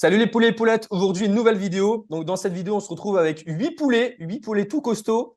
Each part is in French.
Salut les poulets et poulettes, aujourd'hui une nouvelle vidéo. Donc dans cette vidéo, on se retrouve avec 8 poulets tout costauds.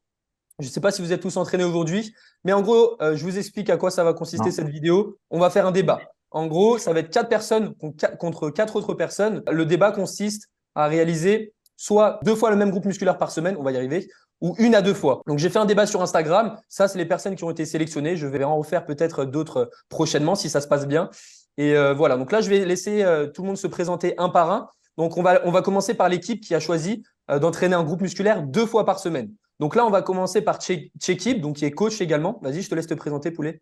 Je ne sais pas si vous êtes tous entraînés aujourd'hui, mais en gros, je vous explique à quoi ça va consister Non. cette vidéo. On va faire un débat. En gros, ça va être 4 personnes contre 4 autres personnes. Le débat consiste à réaliser soit 2 fois le même groupe musculaire par semaine, on va y arriver, ou 1 à 2 fois. Donc j'ai fait un débat sur Instagram. Ça, c'est les personnes qui ont été sélectionnées. Je vais en refaire peut-être d'autres prochainement si ça se passe bien. Et voilà, donc là, je vais laisser tout le monde se présenter un par un. Donc on va commencer par l'équipe qui a choisi d'entraîner un groupe musculaire 2 fois par semaine. Donc là, on va commencer par Chekib, donc qui est coach également. Vas-y, je te laisse te présenter, poulet.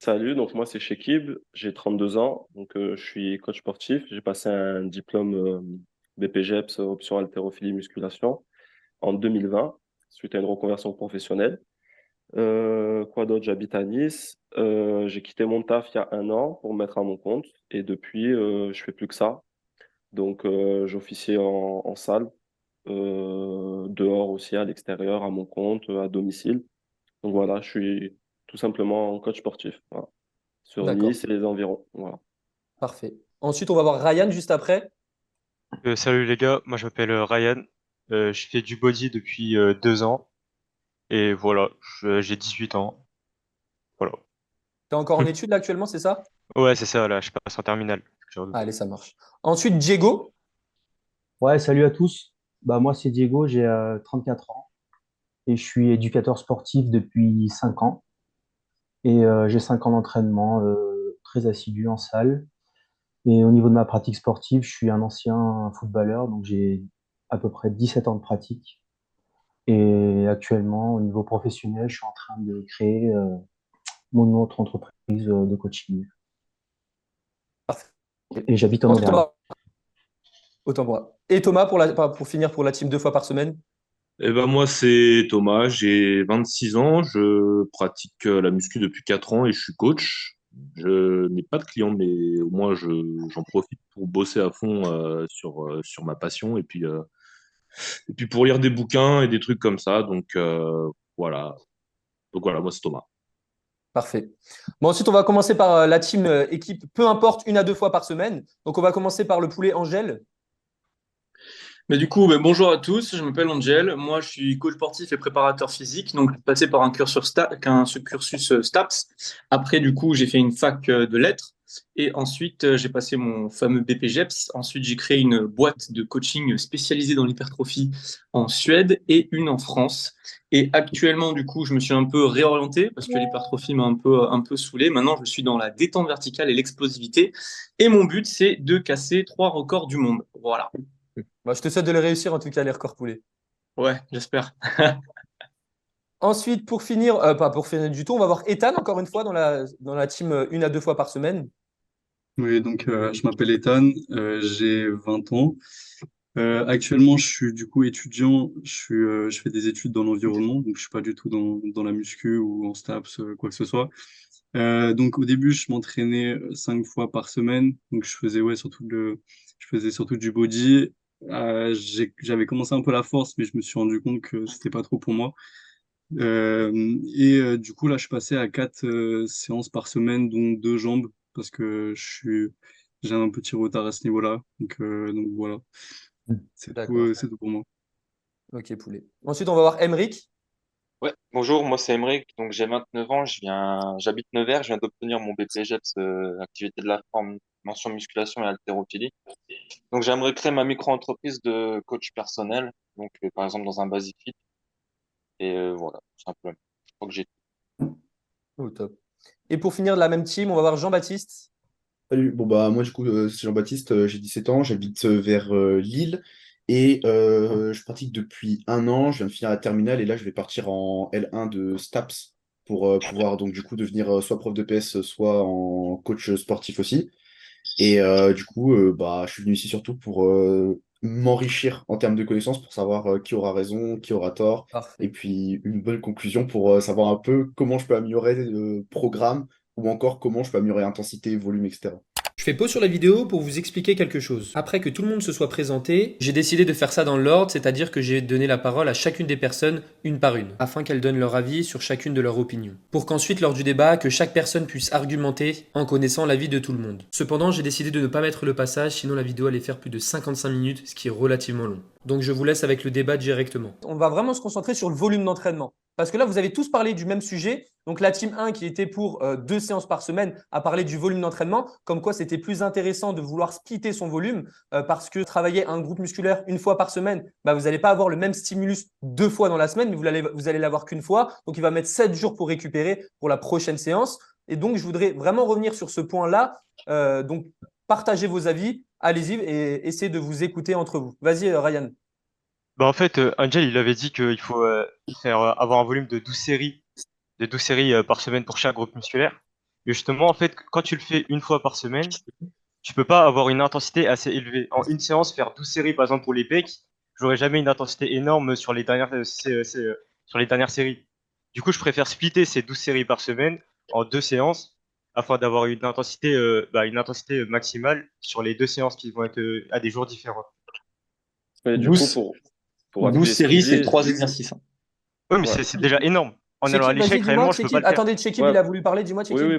Salut, donc moi c'est Shekib, j'ai 32 ans, donc je suis coach sportif. J'ai passé un diplôme BPGEPS option haltérophilie musculation en 2020 suite à une reconversion professionnelle. Quoi d'autre? J'habite à Nice. J'ai quitté mon taf il y a un an pour me mettre à mon compte et depuis je fais plus que ça. Donc j'officie en salle, dehors aussi, à l'extérieur, à mon compte, à domicile. Donc voilà, je suis tout simplement coach sportif. Voilà sur D'accord, Nice et les environs. Voilà. parfait. Ensuite, on va voir Ryan juste après. Salut les gars, moi je m'appelle Ryan. Je fais du body depuis 2 ans et voilà, j'ai 18 ans. Voilà. Tu es encore en études là actuellement, c'est ça? Ouais, c'est ça, là, je passe en terminale. Allez, ça marche. Ensuite, Diego. Ouais, salut à tous. Moi, c'est Diego, j'ai 34 ans et je suis éducateur sportif depuis 5 ans. Et j'ai 5 ans d'entraînement très assidu en salle. Et au niveau de ma pratique sportive, je suis un ancien footballeur, donc j'ai à peu près 17 ans de pratique. Et actuellement, au niveau professionnel, je suis en train de créer mon autre entreprise de coaching. Parfait. Et j'habite en Ensuite, on Auvergne. va autant pour moi. Et Thomas pour finir pour la team 2 fois par semaine. Eh ben moi c'est Thomas, j'ai 26 ans, je pratique la muscu depuis 4 ans et je suis coach. Je n'ai pas de clients mais au moins j'en profite pour bosser à fond sur ma passion et puis pour lire des bouquins et des trucs comme ça. Voilà. Donc voilà, moi c'est Thomas. Parfait. Bon, ensuite, on va commencer par la team équipe, peu importe, 1 à 2 fois par semaine. Donc, on va commencer par le poulet Angèle. Mais du coup, bonjour à tous, je m'appelle Angel, moi je suis coach sportif et préparateur physique, donc je suis passé par ce cursus STAPS. Après, du coup, j'ai fait une fac de lettres et ensuite j'ai passé mon fameux BPGEPS. Ensuite, j'ai créé une boîte de coaching spécialisée dans l'hypertrophie en Suède et une en France. Et actuellement, du coup, je me suis un peu réorienté parce que l'hypertrophie m'a un peu saoulé. Maintenant, je suis dans la détente verticale et l'explosivité. Et mon but, c'est de casser 3 records du monde. Voilà. Bah, je te souhaite de les réussir, en tout cas, les records poulets. Ouais, j'espère. Ensuite, pour finir, pas pour finir du tout, on va voir Ethan, encore une fois, dans la team 1 à 2 fois par semaine. Oui, donc je m'appelle Ethan, j'ai 20 ans. Actuellement, je suis du coup étudiant, je fais des études dans l'environnement, donc je suis pas du tout dans la muscu ou en STAPS, quoi que ce soit. Donc au début, je m'entraînais 5 fois par semaine, donc je faisais surtout du body. J'avais commencé un peu la force, mais je me suis rendu compte que c'était pas trop pour moi. Du coup, là, je suis passé à 4 séances par semaine, dont 2 jambes, parce que j'ai un petit retard à ce niveau-là. Donc voilà, D'accord. c'est tout pour moi. Ok, poulet. Ensuite, on va voir Emric. Ouais, bonjour, moi c'est Emeric, donc j'ai 29 ans, j'habite Nevers, je viens d'obtenir mon BPGEPS, activité de la forme, mention musculation et haltérophilie. Donc j'aimerais créer ma micro-entreprise de coach personnel, donc par exemple dans un Basic Fit, et voilà, tout simplement. Je crois que j'ai Au top. Et pour finir de la même team, on va voir Jean-Baptiste. Salut, bon bah moi du coup c'est Jean-Baptiste, j'ai 17 ans, j'habite vers Lille et je pratique depuis un an, je viens de finir la terminale et là je vais partir en L1 de STAPS pour pouvoir donc du coup devenir soit prof de PS, soit en coach sportif aussi. Et du coup bah je suis venu ici surtout pour m'enrichir en termes de connaissances, pour savoir qui aura raison, qui aura tort, et Parfait. puis une bonne conclusion pour savoir un peu comment je peux améliorer le programme ou encore comment je peux améliorer intensité, volume, etc. Je fais pause sur la vidéo pour vous expliquer quelque chose. Après que tout le monde se soit présenté, j'ai décidé de faire ça dans l'ordre, c'est-à-dire que j'ai donné la parole à chacune des personnes une par une, afin qu'elles donnent leur avis sur chacune de leurs opinions. Pour qu'ensuite, lors du débat, que chaque personne puisse argumenter en connaissant l'avis de tout le monde. Cependant, j'ai décidé de ne pas mettre le passage, sinon la vidéo allait faire plus de 55 minutes, ce qui est relativement long. Donc je vous laisse avec le débat directement. On va vraiment se concentrer sur le volume d'entraînement. Parce que là, vous avez tous parlé du même sujet. Donc la team 1 qui était pour 2 séances par semaine a parlé du volume d'entraînement, comme quoi c'était plus intéressant de vouloir splitter son volume parce que travailler un groupe musculaire une fois par semaine, vous n'allez pas avoir le même stimulus 2 fois dans la semaine, mais vous allez l'avoir qu'une fois. Donc il va mettre 7 jours pour récupérer pour la prochaine séance. Et donc je voudrais vraiment revenir sur ce point-là. Donc partagez vos avis, allez-y et essayez de vous écouter entre vous. Vas-y Ryan. Bah en fait, Angel, il avait dit qu'il faut avoir un volume de 12 séries par semaine pour chaque groupe musculaire. Et justement, en fait, quand tu le fais une fois par semaine, tu peux pas avoir une intensité assez élevée. En une séance, faire 12 séries, par exemple, pour les pecs, j'aurais jamais une intensité énorme sur les sur les dernières séries. Du coup, je préfère splitter ces 12 séries par semaine en 2 séances afin d'avoir une intensité maximale sur les 2 séances qui vont être à des jours différents. Mais du coup, 12, pour 12 appuyer ce qu'il séries, c'est dit, 3 exercices. Oui, mais ouais. c'est déjà énorme. En allant à Vas-y, l'échec, dis-moi, réellement, je peux pas le faire. Attendez, Chekib, Ouais. il a voulu parler. Dis-moi, Oui, Chekib. oui,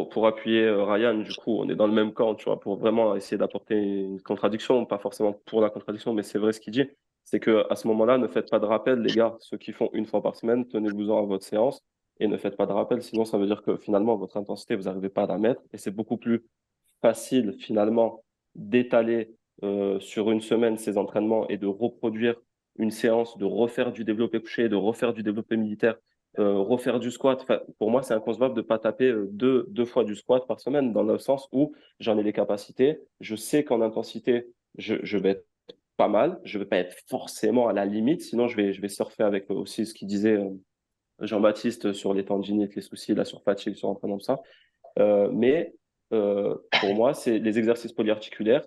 pour appuyer Ryan, du coup, on est dans le même camp, tu vois, pour vraiment essayer d'apporter une contradiction, pas forcément pour la contradiction, mais c'est vrai ce qu'il dit. C'est que à ce moment-là, ne faites pas de rappel, les gars. Ceux qui font une fois par semaine, tenez-vous-en à votre séance et ne faites pas de rappel. Sinon, ça veut dire que finalement, votre intensité, vous n'arrivez pas à la mettre et c'est beaucoup plus facile, finalement, d'étaler sur une semaine ces entraînements et de reproduire une séance, de refaire du développé couché, de refaire du développé militaire, refaire du squat. Enfin, pour moi, c'est inconcevable de ne pas taper deux fois du squat par semaine, dans le sens où j'en ai les capacités. Je sais qu'en intensité, je vais être pas mal. Je ne vais pas être forcément à la limite, sinon je vais surfer avec aussi ce qu'il disait Jean-Baptiste sur les tendinites, les soucis, la surfatigue, sur entraînement, tout ça. Mais pour moi, les exercices polyarticulaires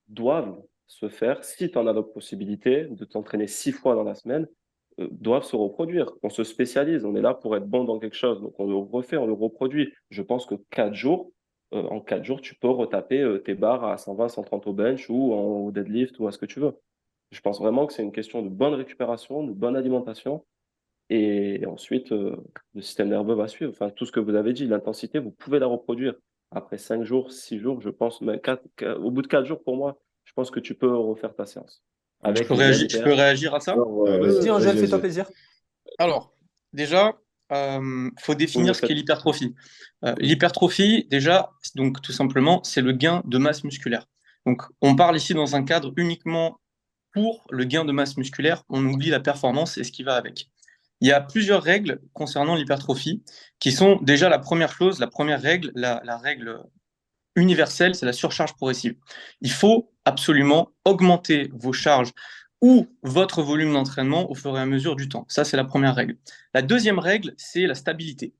doivent se faire, si tu en as la possibilité de t'entraîner 6 fois dans la semaine, doivent se reproduire. On se spécialise, on est là pour être bon dans quelque chose. Donc on le refait, on le reproduit. Je pense que en 4 jours, tu peux retaper tes barres à 120, 130 au bench ou au deadlift ou à ce que tu veux. Je pense vraiment que c'est une question de bonne récupération, de bonne alimentation. Et ensuite, le système nerveux va suivre. Enfin, tout ce que vous avez dit, l'intensité, vous pouvez la reproduire. Après 5 jours, 6 jours, je pense, mais au bout de 4 jours, pour moi, je pense que tu peux refaire ta séance. Je peux réagir à ça? Vas-y, Angèle, fais-toi vas-y. plaisir. Alors, déjà, faut définir ce qu'est l'hypertrophie. L'hypertrophie, déjà, donc tout simplement, c'est le gain de masse musculaire. Donc, on parle ici dans un cadre uniquement pour le gain de masse musculaire. On oublie la performance et ce qui va avec. Il y a plusieurs règles concernant l'hypertrophie qui sont déjà la première chose, la première règle, la règle universelle, c'est la surcharge progressive. Il faut absolument augmenter vos charges ou votre volume d'entraînement au fur et à mesure du temps. Ça, c'est la première règle. La deuxième règle, c'est la stabilité.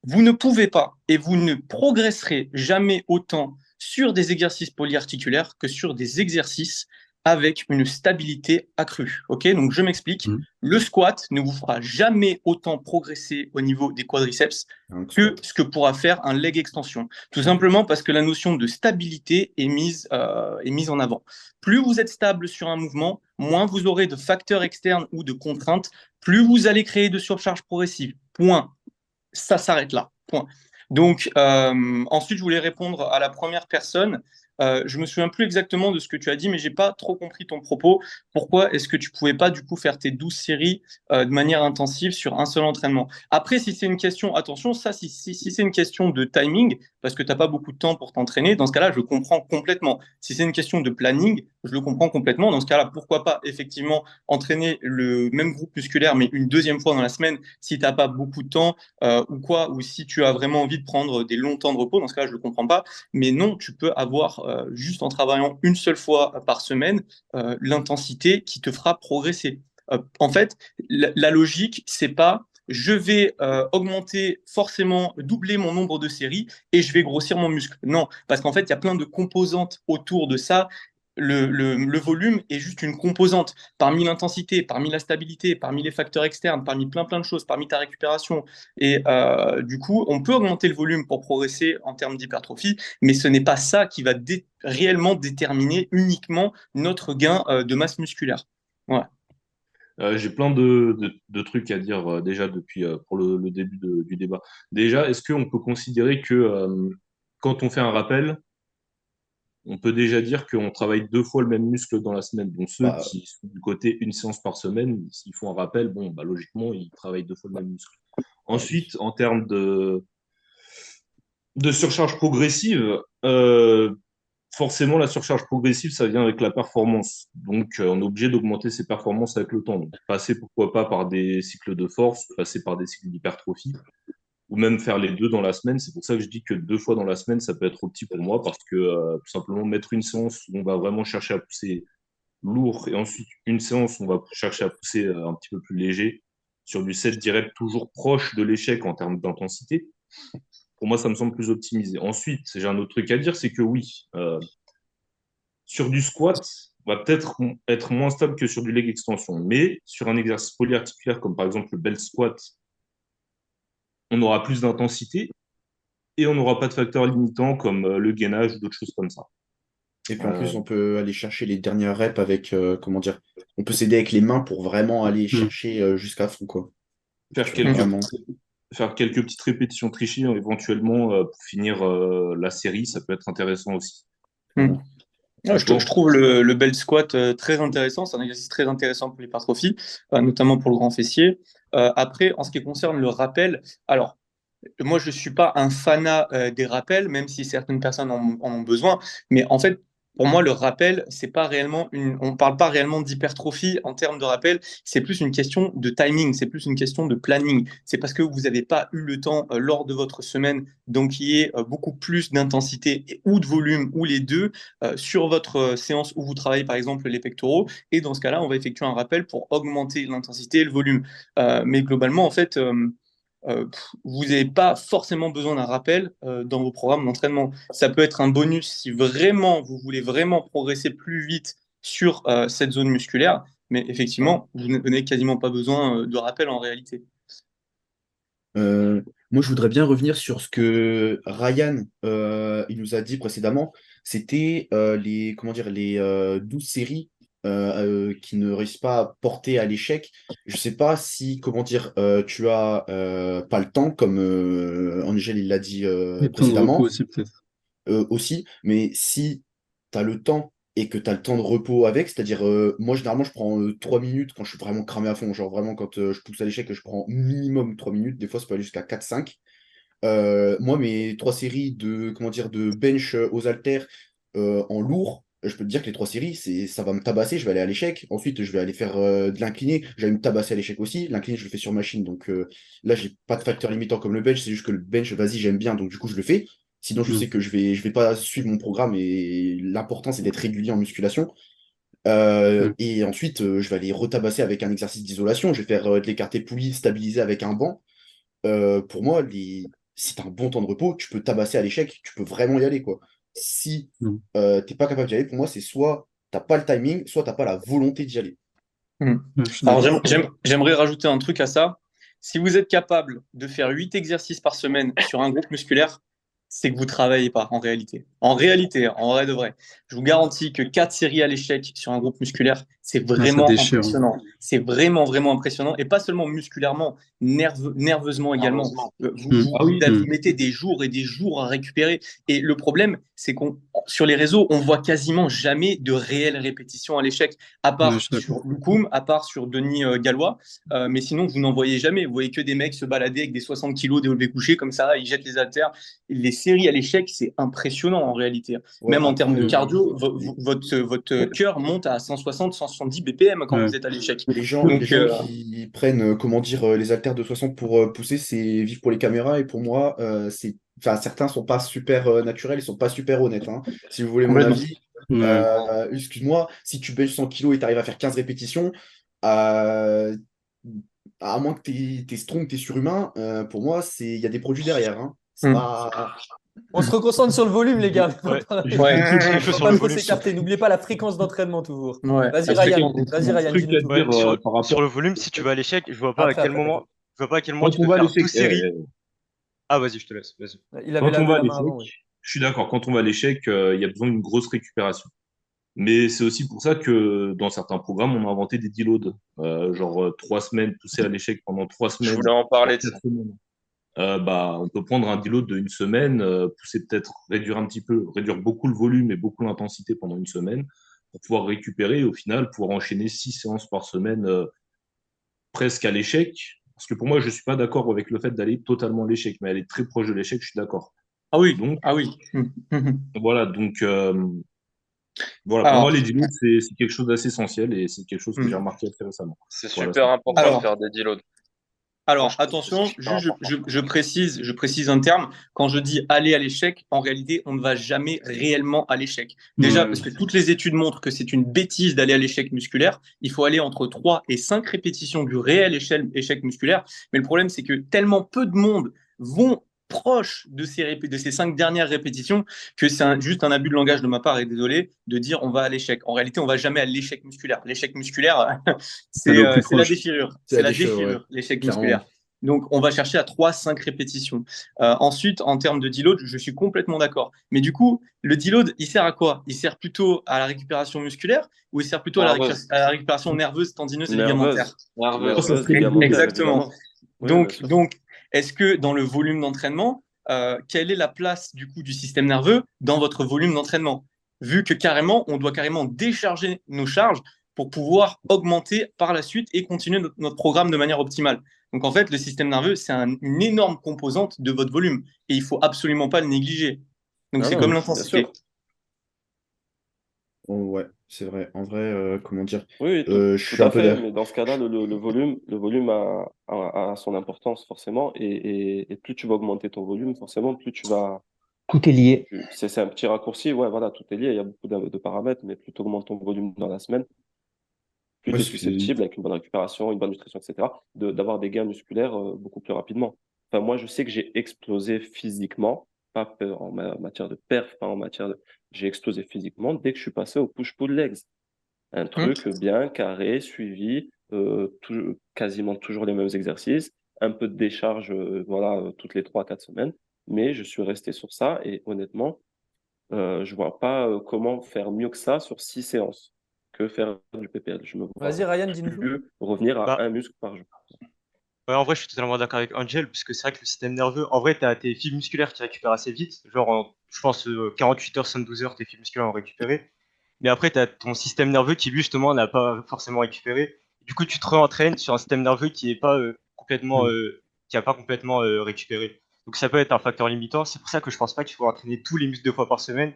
Vous ne pouvez pas et vous ne progresserez jamais autant sur des exercices polyarticulaires que sur des exercices avec une stabilité accrue. Ok, donc je m'explique. Le squat ne vous fera jamais autant progresser au niveau des quadriceps que ce que pourra faire un leg extension. Tout simplement parce que la notion de stabilité est mise en avant. Plus vous êtes stable sur un mouvement, moins vous aurez de facteurs externes ou de contraintes, plus vous allez créer de surcharge progressive. Point. Ça s'arrête là. Point. Donc, ensuite, je voulais répondre à la première personne. Je me souviens plus exactement de ce que tu as dit, mais j'ai pas trop compris ton propos. Pourquoi est-ce que tu pouvais pas du coup faire tes 12 séries de manière intensive sur un seul entraînement? Après, si c'est une question, attention, ça, si c'est une question de timing, parce que tu n'as pas beaucoup de temps pour t'entraîner, dans ce cas-là, je comprends complètement. Si c'est une question de planning, je le comprends complètement. Dans ce cas-là, pourquoi pas effectivement entraîner le même groupe musculaire, mais une deuxième fois dans la semaine, si tu n'as pas beaucoup de temps ou quoi, ou si tu as vraiment envie de prendre des longs temps de repos, dans ce cas-là, je le comprends pas. Mais non, tu peux avoir juste en travaillant une seule fois par semaine l'intensité qui te fera progresser. En fait, la logique, c'est pas je vais augmenter forcément, doubler mon nombre de séries et je vais grossir mon muscle. Non, parce qu'en fait, il y a plein de composantes autour de ça. le volume est juste une composante. Parmi l'intensité, parmi la stabilité, parmi les facteurs externes, parmi plein de choses, parmi ta récupération. Et du coup, on peut augmenter le volume pour progresser en termes d'hypertrophie, mais ce n'est pas ça qui va réellement déterminer uniquement notre gain de masse musculaire. Ouais. J'ai plein de trucs à dire déjà depuis pour le début du débat. Déjà, est-ce qu'on peut considérer que quand on fait un rappel, on peut déjà dire qu'on travaille 2 fois le même muscle dans la semaine? Donc ceux Bah, qui sont du côté une séance par semaine, s'ils font un rappel, bon, bah, logiquement, ils travaillent 2 fois le même muscle. oui. Ensuite, en termes de surcharge progressive, forcément, la surcharge progressive, ça vient avec la performance. Donc, on est obligé d'augmenter ses performances avec le temps. Donc, passer, pourquoi pas, par des cycles de force, passer par des cycles d'hypertrophie, ou même faire les deux dans la semaine. C'est pour ça que je dis que 2 fois dans la semaine, ça peut être opti pour moi, parce que tout simplement, mettre une séance où on va vraiment chercher à pousser lourd, et ensuite une séance où on va chercher à pousser un petit peu plus léger, sur du set direct toujours proche de l'échec en termes d'intensité, pour moi, ça me semble plus optimisé. Ensuite, j'ai un autre truc à dire, c'est que oui, sur du squat, on va peut-être être moins stable que sur du leg extension. Mais sur un exercice polyarticulaire comme par exemple le belt squat, on aura plus d'intensité et on n'aura pas de facteurs limitants comme le gainage ou d'autres choses comme ça. Et puis en Euh, plus, on peut aller chercher les dernières reps avec, comment dire, on peut s'aider avec les mains pour vraiment aller chercher jusqu'à fond, quoi. faire, Tu vois, quelques, vraiment. faire quelques petites répétitions trichées éventuellement pour finir la série, ça peut être intéressant aussi. Mm. Ouais, je Bon, trouve le belt squat très intéressant. C'est un exercice très intéressant pour l'hypertrophie, notamment pour le grand fessier. Après, en ce qui concerne le rappel, alors, moi, je ne suis pas un fanat des rappels, même si certaines personnes en ont besoin. Mais en fait, pour moi, le rappel, c'est pas réellement on ne parle pas réellement d'hypertrophie en termes de rappel. C'est plus une question de timing, c'est plus une question de planning. C'est parce que vous n'avez pas eu le temps lors de votre semaine d'enquiller beaucoup plus d'intensité ou de volume ou les deux sur votre séance où vous travaillez par exemple les pectoraux. Et dans ce cas-là, on va effectuer un rappel pour augmenter l'intensité et le volume. Mais globalement, en fait, vous n'avez pas forcément besoin d'un rappel dans vos programmes d'entraînement. Ça peut être un bonus si vraiment vous voulez vraiment progresser plus vite sur cette zone musculaire, mais effectivement, vous n'avez quasiment pas besoin de rappel en réalité. Euh, Moi, je voudrais bien revenir sur ce que Ryan il nous a dit précédemment. C'était les, comment dire, les 12 séries qui ne réussissent pas à porter à l'échec. Je sais pas si, comment dire, tu as pas le temps, comme Angel il l'a dit Et temps de repos précédemment aussi, peut-être. aussi, mais si tu as le temps et que tu as le temps de repos avec, c'est-à-dire, moi, généralement, je prends 3 minutes quand je suis vraiment cramé à fond, genre vraiment quand je pousse à l'échec, je prends minimum 3 minutes, des fois, ça peut aller jusqu'à 4-5. Moi, mes 3 séries de, comment dire, de bench aux haltères en lourd, je peux te dire que les 3 séries, ça va me tabasser, je vais aller à l'échec. Ensuite, je vais aller faire de l'incliné, je vais me tabasser à l'échec aussi. L'incliné, je le fais sur machine, donc là, j'ai pas de facteur limitant comme le bench, c'est juste que le bench, vas-y, j'aime bien, donc du coup, je le fais. Sinon, je sais Mm. que je vais pas suivre mon programme et l'important, c'est d'être régulier en musculation. Ouais. Et ensuite, je vais aller retabasser avec un exercice d'isolation. Je vais faire de l'écarté poulie stabilisé avec un banc. Pour moi, si tu as un bon temps de repos, tu peux tabasser à l'échec, tu peux vraiment y aller, quoi. Si Mm. t'es pas capable d'y aller, pour moi, c'est soit t'as pas le timing, soit t'as pas la volonté d'y aller. Hmm. Ouais, je suis Alors, d'accord. j'aimerais rajouter un truc à ça. Si vous êtes capable de faire 8 exercices par semaine sur un groupe musculaire, c'est que vous ne travaillez pas en réalité. En réalité, en vrai de vrai. Je vous garantis que 4 séries à l'échec sur un groupe musculaire, c'est Ah, ça vraiment déchire, hein. impressionnant. C'est vraiment, vraiment impressionnant. Et pas seulement musculairement, nerveusement également. Mm. ah oui, Vous Mm. mettez des jours et des jours à récupérer. Et le problème, c'est qu'on sur les réseaux, on voit quasiment jamais de réelles répétitions à l'échec, à Ouais, je part suis d'accord. sur Lukum, à part sur Denis Gallois. Mais sinon, vous n'en voyez jamais. Vous voyez que des mecs se balader avec des 60 kilos développés couchés comme ça, ils jettent les haltères. Les séries à l'échec, c'est impressionnant en réalité. Ouais, Même en termes après, de cardio, votre cœur monte à 160, 170 BPM quand Ouais. vous êtes à l'échec. les Donc, gens qui prennent, comment dire, les haltères de 60 pour pousser, c'est vivre pour les caméras. Et pour moi, enfin, certains sont pas super naturels, ils sont pas super honnêtes, hein. Si vous voulez mon complètement. avis, Ouais. excuse-moi, si tu benches 100 kilos et tu arrives à faire 15 répétitions, euh, à moins que tu es strong, tu es surhumain, pour moi, il y a des produits derrière, hein. C'est Hmm. pas. On se reconcentre sur le volume, les gars. Ouais. Ouais. Quelque chose Faut sur pas le trop volume. s'écarter. N'oubliez pas la fréquence d'entraînement toujours. Ouais. Vas-y, La Ryan. fréquence Vas-y, Ryan, truc dis-nous à tout. Ouais, dire par rapport. sur le volume, si tu vas à l'échec, je vois pas à Après, quel après, moment, t'inquiète. je vois pas à quel moment Quand tu on peux va à faire l'échec, 12 séries. Ah, vas-y, je te laisse. Vas-y. Il avait quand on levé va à la main l'échec, avant, oui. je suis d'accord. Quand on va à l'échec, il y a besoin d'une grosse récupération. Mais c'est aussi pour ça que dans certains programmes, on a inventé des deloads. Genre 3 semaines, pousser à l'échec pendant trois Je semaines, voulais en parler voire de ça. 4 semaines. On peut prendre un deload de 1 semaine, pousser peut-être, réduire un petit peu, réduire beaucoup le volume et beaucoup l'intensité pendant 1 semaine pour pouvoir récupérer et au final pouvoir enchaîner 6 séances par semaine presque à l'échec. Parce que pour moi, je ne suis pas d'accord avec le fait d'aller totalement à l'échec, mais aller très proche de l'échec, je suis d'accord. Ah oui, Donc, ah oui. voilà, donc voilà, pour moi, Alors, les deloads, c'est quelque chose d'assez essentiel et c'est quelque chose que j'ai hmm. remarqué assez récemment. C'est Voilà, super important de Alors, faire des deloads. Moi, Alors, je trouve que c'est attention, super juste important. je précise un terme. Quand je dis aller à l'échec, en réalité, on ne va jamais réellement à l'échec. Déjà, parce que toutes les études montrent que c'est une bêtise d'aller à l'échec musculaire. Il faut aller entre 3 et 5 répétitions du réel échec musculaire. Mais le problème, c'est que tellement peu de monde vont proche de ces 5 dernières répétitions que c'est juste un abus de langage de ma part, et désolé, de dire on va à l'échec. En réalité, on va jamais à l'échec musculaire. L'échec musculaire, Aller au plus c'est la proche. déchirure. C'est C'est la la déchirure, ouais. déchirure, l'échec Clairement. musculaire. Donc, on va chercher à 3-5 répétitions. Ensuite, en termes de deload, je suis complètement d'accord. Mais du coup, le deload, il sert à quoi? Il sert plutôt à la récupération musculaire ou il sert plutôt à Nerveuse. la récupération nerveuse, tendineuse et Nerveuse. ligamentaire? Nerveuse, serait ligamentaire, Exactement. évidemment. Oui, bien sûr. Donc, est-ce que dans le volume d'entraînement, quelle est la place du coup du système nerveux dans votre volume d'entraînement? Vu que carrément, on doit carrément décharger nos charges pour pouvoir augmenter par la suite et continuer notre programme de manière optimale. Donc en fait, le système nerveux, c'est une énorme composante de votre volume et il faut absolument pas le négliger. Donc Ah c'est non, comme bien l'intensité. sûr. Oh, ouais, c'est vrai. En vrai, comment dire, Oui, oui, je tout suis un à peu fait. d'accord. Mais dans ce cas-là, le volume a son importance forcément. Et plus tu vas augmenter ton volume, forcément, plus tu vas. Tout est lié. C'est un petit raccourci. Ouais, voilà, tout est lié. Il y a beaucoup de paramètres, mais plus tu augmentes ton volume dans la semaine, plus Moi, tu es c'est susceptible, avec une bonne récupération, une bonne nutrition, etc., d'avoir des gains musculaires beaucoup plus rapidement. Enfin, moi, je sais que j'ai explosé physiquement, pas en matière de perf, pas en matière de. J'ai explosé physiquement dès que je suis passé au push-pull legs. Un truc bien carré, suivi, quasiment toujours les mêmes exercices, un peu de décharge voilà, toutes les 3 à 4 semaines, mais je suis resté sur ça et honnêtement, je vois pas comment faire mieux que ça sur 6 séances que faire du PPL. Je me Vas-y, vois Ryan, dis-nous tout. plus revenir à Bah, un muscle par jour. ouais, en vrai, je suis totalement d'accord avec Angel, parce que c'est vrai que le système nerveux, en vrai, tu as tes fibres musculaires qui récupèrent assez vite. Genre, je pense, 48 heures, 72 heures, tes fibres musculaires ont récupéré. Mais après, tu as ton système nerveux qui, lui, justement, n'a pas forcément récupéré. Du coup, tu te réentraînes sur un système nerveux qui est pas complètement, qui a pas complètement récupéré. Donc, ça peut être un facteur limitant. C'est pour ça que je pense pas qu'il faut entraîner tous les muscles 2 fois par semaine.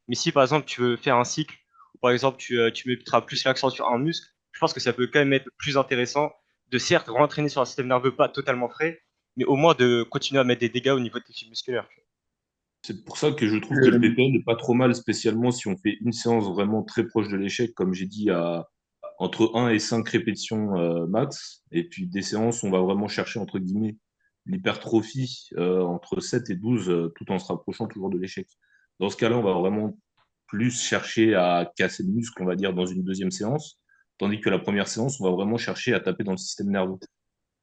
Mais si, par exemple, tu veux faire un cycle, ou par exemple, tu mettras plus l'accent sur un muscle, je pense que ça peut quand même être plus intéressant de certes rentraîner sur un système nerveux pas totalement frais, mais au moins de continuer à mettre des dégâts au niveau de tes fibres musculaires. c'est pour ça que je trouve que le PPL n'est pas trop mal, spécialement si on fait une séance vraiment très proche de l'échec, comme j'ai dit, entre 1 et 5 répétitions max, et puis des séances où on va vraiment chercher, entre guillemets, l'hypertrophie entre 7 et 12, tout en se rapprochant toujours de l'échec. Dans ce cas-là, on va vraiment plus chercher à casser le muscle, on va dire, dans une deuxième séance, tandis que la première séance, on va vraiment chercher à taper dans le système nerveux.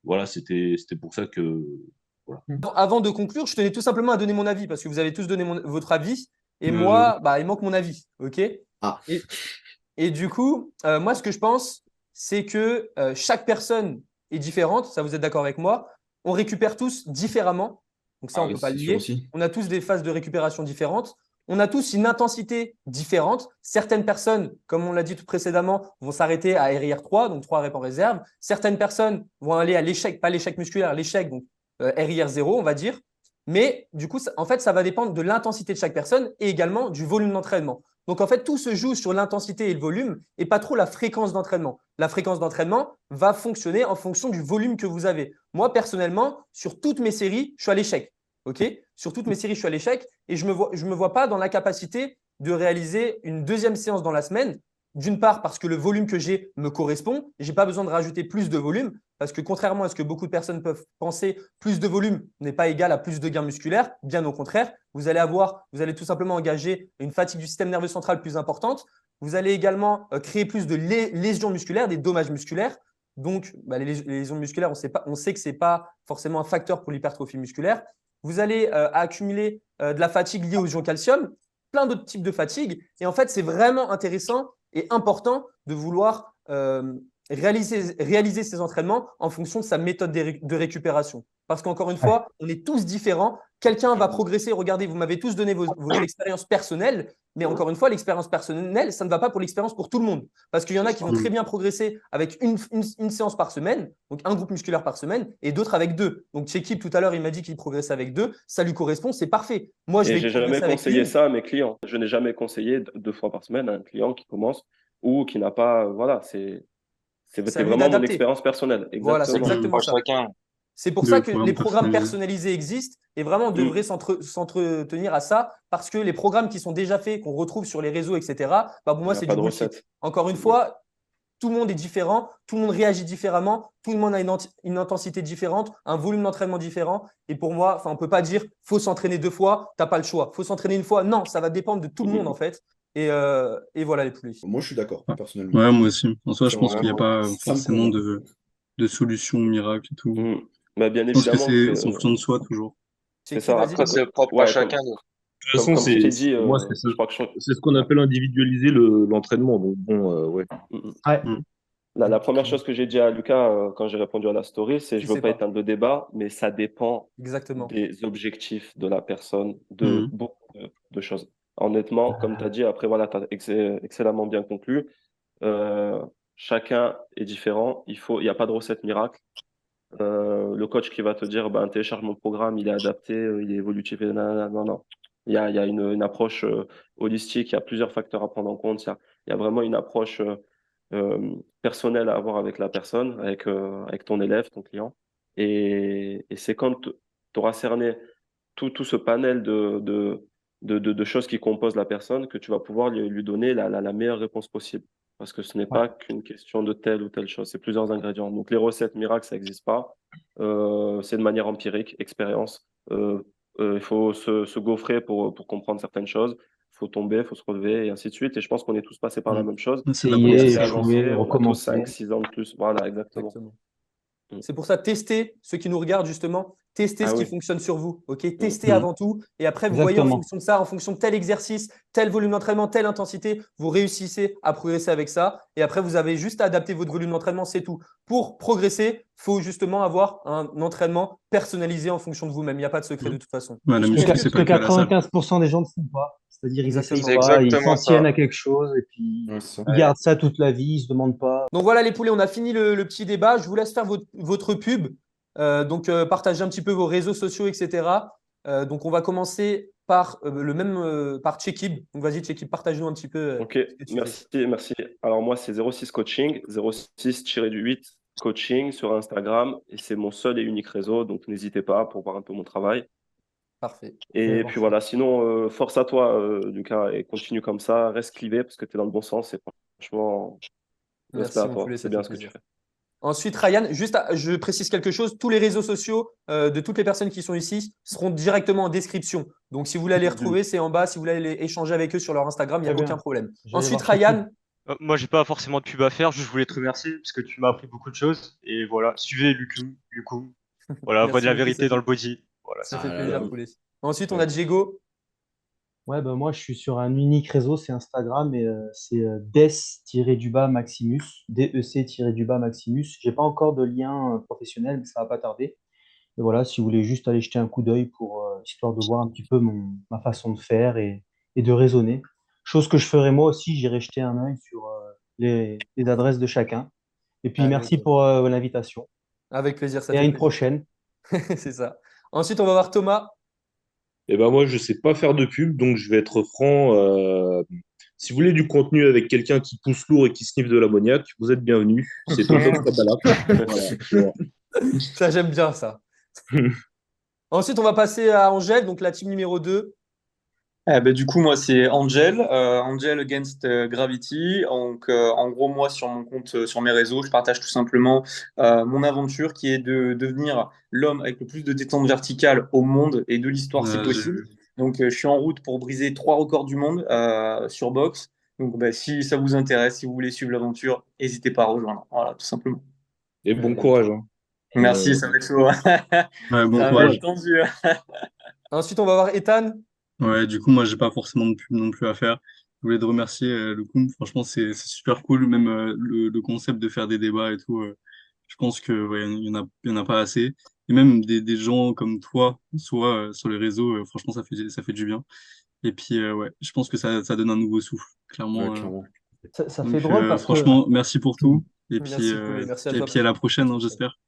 Voilà, c'était pour ça que. Voilà. Avant de conclure, je tenais tout simplement à donner mon avis parce que vous avez tous donné votre avis et J'avoue. moi, bah, il manque mon avis. Ok. Ah. Et du coup, moi, ce que je pense, c'est que chaque personne est différente. Ça, vous êtes d'accord avec moi? On récupère tous différemment. Donc ça, on ne peut pas le c'est sûr nier. aussi. On a tous des phases de récupération différentes. On a tous une intensité différente. Certaines personnes, comme on l'a dit tout précédemment, vont s'arrêter à RIR 3, donc 3 reps en réserve. Certaines personnes vont aller à l'échec, pas l'échec musculaire, l'échec, donc RIR 0, on va dire. Mais du coup, en fait, ça va dépendre de l'intensité de chaque personne et également du volume d'entraînement. Donc, en fait, tout se joue sur l'intensité et le volume et pas trop la fréquence d'entraînement. La fréquence d'entraînement va fonctionner en fonction du volume que vous avez. Moi, personnellement, sur toutes mes séries, je suis à l'échec. Okay, sur toutes mes séries, je suis à l'échec et je me vois pas dans la capacité de réaliser une deuxième séance dans la semaine d'une part parce que le volume que j'ai me correspond, je n'ai pas besoin de rajouter plus de volume, parce que contrairement à ce que beaucoup de personnes peuvent penser, plus de volume n'est pas égal à plus de gains musculaires, bien au contraire, vous allez tout simplement engager une fatigue du système nerveux central plus importante, vous allez également créer plus de lésions musculaires, des dommages musculaires. Donc, les lésions musculaires, on sait que ce n'est pas forcément un facteur pour l'hypertrophie musculaire. Vous allez accumuler de la fatigue liée aux ions calcium, plein d'autres types de fatigue. Et en fait, c'est vraiment intéressant et important de vouloir réaliser ces entraînements en fonction de sa méthode de récupération. Parce qu'encore une fois, on est tous différents. Quelqu'un va progresser. Regardez, vous m'avez tous donné votre expérience personnelle. Mais encore une fois, l'expérience personnelle, ça ne va pas pour l'expérience pour tout le monde. Parce qu'il y en a qui vont très bien progresser avec une séance par semaine, donc un groupe musculaire par semaine, et d'autres avec 2. Donc, Chekib, tout à l'heure, il m'a dit qu'il progressait avec 2. Ça lui correspond, c'est parfait. Moi, j'ai jamais conseillé ça à mes clients. Je n'ai jamais conseillé 2 fois par semaine à un client qui commence ou qui n'a pas. Voilà, c'est vraiment mon expérience personnelle. Exactement. Voilà, c'est exactement ça. C'est pour ça que les programmes personnalisés existent et vraiment on devrait s'entretenir à ça parce que les programmes qui sont déjà faits, qu'on retrouve sur les réseaux, etc., pour moi, c'est du bullshit. Encore une fois, tout le monde est différent, tout le monde réagit différemment, tout le monde a une intensité différente, un volume d'entraînement différent. Et pour moi, on ne peut pas dire faut s'entraîner 2 fois, tu n'as pas le choix. Faut s'entraîner 1 fois. Non, ça va dépendre de tout le monde en fait. Et voilà les poulets. Moi, je suis d'accord, personnellement. Ouais, moi aussi. En soi, je pense qu'il n'y a pas forcément de solution miracle et tout. Bah, bien évidemment. C'est en fonction de soi, toujours. C'est ça. Après, c'est propre à chacun. De toute façon, c'est ce qu'on appelle individualiser l'entraînement. Donc, bon, ouais. La première chose que j'ai dit à Lucas quand j'ai répondu à la story, c'est je ne veux pas éteindre le débat, mais ça dépend des objectifs de la personne, de beaucoup de choses. Honnêtement, comme tu as dit, après, voilà, tu as excellemment bien conclu. Chacun est différent. Il n'y a pas de recette miracle. Le coach qui va te dire télécharge mon programme, il est adapté, il est évolutif. Non. Il y a une approche holistique, il y a plusieurs facteurs à prendre en compte. Il y a vraiment une approche personnelle à avoir avec la personne, avec ton élève, ton client. Et c'est quand tu auras cerné tout ce panel de choses qui composent la personne que tu vas pouvoir lui donner la meilleure réponse possible. Parce que ce n'est pas qu'une question de telle ou telle chose, c'est plusieurs ingrédients. Donc les recettes miracles, ça n'existe pas. C'est de manière empirique, expérience. Il faut se gaufrer pour comprendre certaines choses. Il faut tomber, il faut se relever, et ainsi de suite. Et je pense qu'on est tous passés par la même chose. Essayer, on a tous 5, 6 ans de plus. Voilà, exactement. C'est pour ça, testez ceux qui nous regardent justement, testez ce qui fonctionne sur vous. Testez avant tout et après, vous voyez en fonction de ça, en fonction de tel exercice, tel volume d'entraînement, telle intensité, vous réussissez à progresser avec ça. Et après, vous avez juste à adapter votre volume d'entraînement, c'est tout. Pour progresser, il faut justement avoir un entraînement personnalisé en fonction de vous-même. Il n'y a pas de secret de toute façon. Ce que 95% des gens ne font pas. C'est-à-dire ils essayent pas, ils s'en tiennent à quelque chose et puis ils gardent ça toute la vie, ils se demandent pas. Donc voilà les poulets, on a fini le petit débat. Je vous laisse faire votre pub. Donc partagez un petit peu vos réseaux sociaux, etc. Donc on va commencer par par Chekib. Donc vas-y Chekib, partage-nous un petit peu. Ok, merci. Alors moi c'est 06 Coaching, 06-8 Coaching sur Instagram et c'est mon seul et unique réseau. Donc n'hésitez pas pour voir un peu mon travail. Parfait. Et puis voilà, sinon, force à toi, Lucas, et continue comme ça, reste clivé parce que tu es dans le bon sens et franchement, merci à toi, c'est bien ce que tu fais. Ensuite, Ryan, je précise quelque chose, tous les réseaux sociaux de toutes les personnes qui sont ici seront directement en description. Donc, si vous voulez les retrouver, c'est en bas. Si vous voulez aller échanger avec eux sur leur Instagram, il n'y a aucun problème. Ensuite, Ryan. Moi, j'ai pas forcément de pub à faire, juste je voulais te remercier parce que tu m'as appris beaucoup de choses. Et voilà, suivez Lucum. Voilà, voix de la vérité dans le body. Voilà, ça fait plaisir, poulet. Ensuite, on a Diego. Ouais, moi, je suis sur un unique réseau, c'est Instagram, et c'est Dec-Maximus, DEC-Maximus. J'ai pas encore de lien professionnel, mais ça va pas tarder. Et voilà, si vous voulez juste aller jeter un coup d'œil pour histoire de voir un petit peu ma façon de faire et de raisonner. Chose que je ferai moi aussi, j'irai jeter un œil sur les adresses de chacun. Et puis, merci pour l'invitation. Avec plaisir. Et à une prochaine. C'est ça. Ensuite, on va voir Thomas. Moi, je sais pas faire de pub, donc je vais être franc. Si vous voulez du contenu avec quelqu'un qui pousse lourd et qui sniffe de l'ammoniac, vous êtes bienvenus. C'est Tonton Kabbalah. Voilà. Ça, j'aime bien ça. Ensuite, on va passer à Angèle, donc la team numéro 2. Du coup, moi, c'est Angel, Angel Against Gravity. Donc, en gros, moi, sur mon compte, sur mes réseaux, je partage tout simplement mon aventure qui est de devenir l'homme avec le plus de détente verticale au monde et de l'histoire si J'ai possible. vu. Donc, je suis en route pour briser 3 records du monde sur boxe. Donc, si ça vous intéresse, si vous voulez suivre l'aventure, n'hésitez pas à rejoindre. Voilà, tout simplement. Et bon courage, hein. Merci, ça va être chaud. Ouais, bon Ça va être courage. tendu. Ensuite, on va voir Ethan. Ouais, du coup, moi, j'ai pas forcément de pub non plus à faire. Je voulais te remercier, Loukoum. Franchement, c'est super cool, même le concept de faire des débats et tout. Je pense que ouais, il y en a pas assez. Et même des gens comme toi, soit sur les réseaux, franchement, ça fait du bien. Et puis, ouais, je pense que ça donne un nouveau souffle, Ouais, clairement. clairement. Ça fait Donc, drôle parce que franchement, merci pour tout. Merci Poulet, merci à Et toi. puis à la prochaine, hein, j'espère.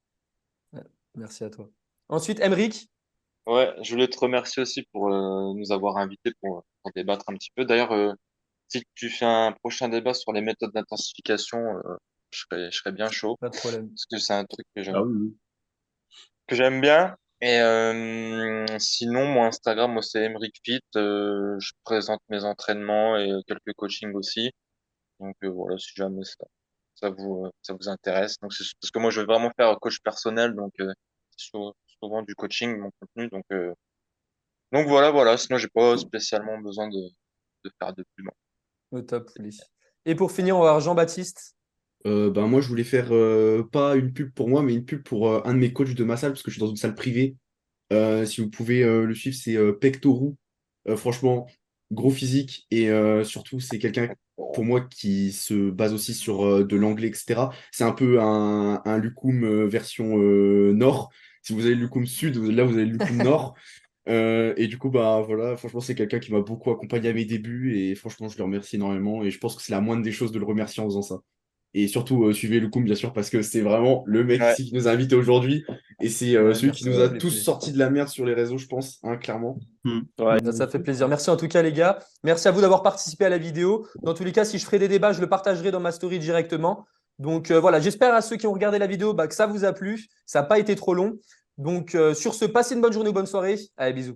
Ouais, merci à toi. Ensuite, Emric. Ouais, je voulais te remercier aussi pour nous avoir invités pour débattre un petit peu. D'ailleurs, si tu fais un prochain débat sur les méthodes d'intensification, je serais bien chaud Pas de problème. parce que c'est un truc Ah oui, oui. que j'aime bien. Et sinon, mon Instagram, moi, c'est Emric Fit. Je présente mes entraînements et quelques coachings aussi. Donc voilà, si jamais ça vous intéresse. Donc c'est parce que moi, je veux vraiment faire coach personnel, donc c'est souvent du coaching, mon contenu. Donc voilà. Sinon, j'ai pas spécialement besoin de faire de pub. Au top, Poulet. Et pour finir, on va voir Jean-Baptiste. Ben, moi, je voulais faire pas une pub pour moi, mais une pub pour un de mes coachs de ma salle, parce que je suis dans une salle privée. Si vous pouvez le suivre, c'est Pectorou. Franchement, gros physique et surtout, c'est quelqu'un pour moi qui se base aussi sur de l'anglais, etc. C'est un peu un Lucum version nord. Si vous avez le Lucum sud, là vous avez le Lucum nord. Et du coup, bah voilà, franchement, c'est quelqu'un qui m'a beaucoup accompagné à mes débuts et franchement, je le remercie énormément et je pense que c'est la moindre des choses de le remercier en faisant ça. Et surtout, suivez Lucum, bien sûr, parce que c'est vraiment le mec Ouais. ici qui nous a invités aujourd'hui. Et c'est Ouais, celui qui merci nous a Poulet, tous Poulet. sortis de la merde sur les réseaux, je pense, hein, clairement. Hmm. Ouais. Ça fait plaisir. Merci en tout cas, les gars. Merci à vous d'avoir participé à la vidéo. Dans tous les cas, si je ferai des débats, je le partagerai dans ma story directement. Donc voilà, j'espère à ceux qui ont regardé la vidéo que ça vous a plu. Ça n'a pas été trop long. Donc sur ce, passez une bonne journée ou bonne soirée. Allez, bisous.